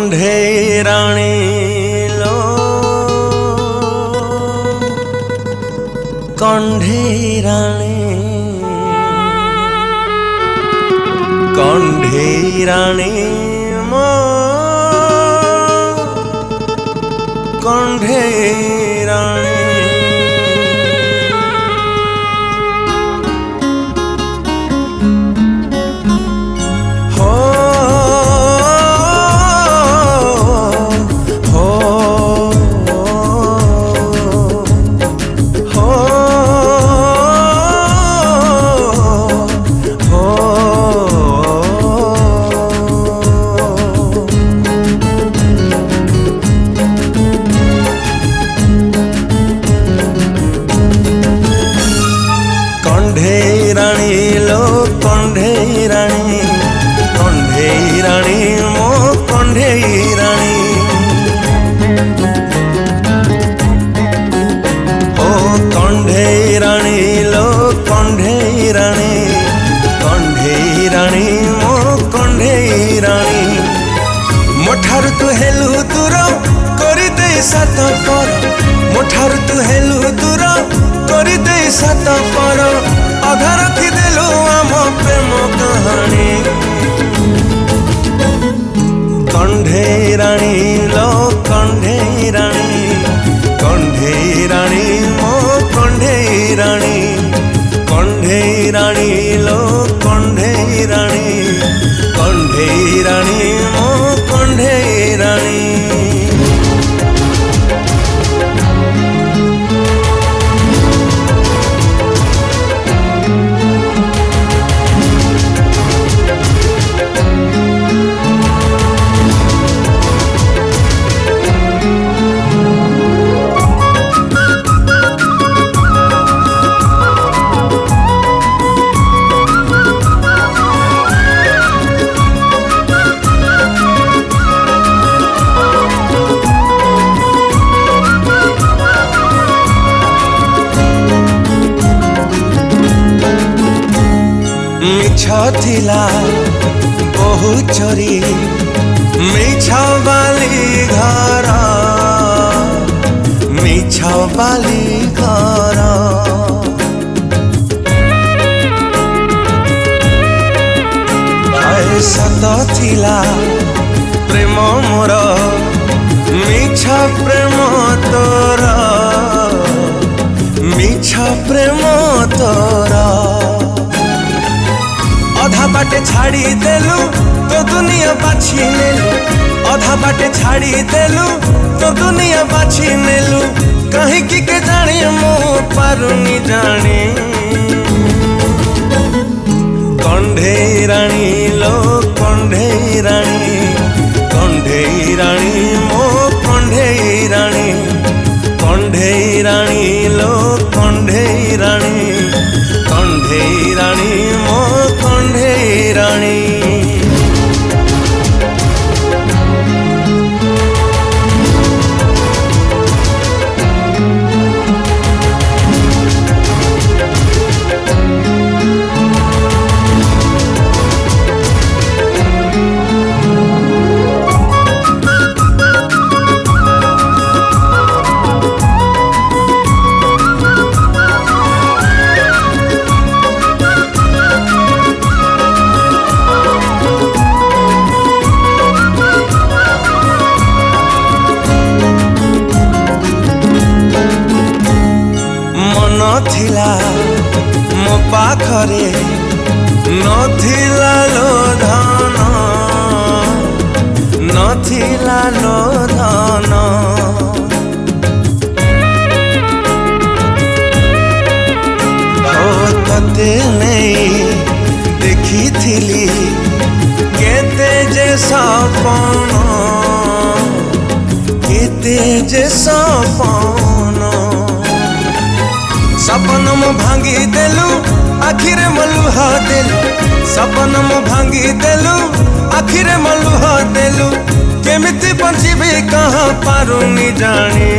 कण्ढेराणी लो कण्ढेराणी कण्ढेराणी मो कण्ढेराणी कण्ढेराणी लो कण्ढेराणी कण्ढेराणी मो कण्ढेराणी ओ कण्ढेराणी लो कण्ढेराणी कण्ढेराणी मो कण्ढेराणी मोठारु तू हेलु दूर करि दे सात पर मोठारु तू हेलु दूर करि दे सात पर अधा रखी देलु आम प्रेम कहानी कण्ढेराणी लो कण्ढेराणी कण्ढेराणी मो कण्ढेराणी कण्ढेराणी लो कण्ढेराणी कण्ढेराणी मो कण्ढेराणी मिछ थिला बहु चोरी मिछ बाली घर मिछ बाली घर सत थिला प्रेम मोर मिछ प्रेम तोर मिछ प्रेम तोर अधा बाटे छाड़ी देलु तो दुनिया बाछी नेलु अधा बाटे छाड़ी देलु तो दुनिया बाछी नेलु कहीं की के जाने मो पारुनी जाने कण्ढेराणी लो कण्ढेराणी कण्ढेराणी मो कण्ढेराणी कण्ढेराणी लो कण्ढेराणी कण्ढेराणी मो कण्ढेराणी नथिला मो पाखरे नथिला लो धन नथिला लो धन ओ तते नहीं देखी थिली केते जे सपन केते जे सपन सपन मो भांगी देलु आखिरे मलुहा देलु सपन मो भांगी देलु आखिरे मलुहा देलु केमिति बंचिबे कहाँ पारुनी जानी।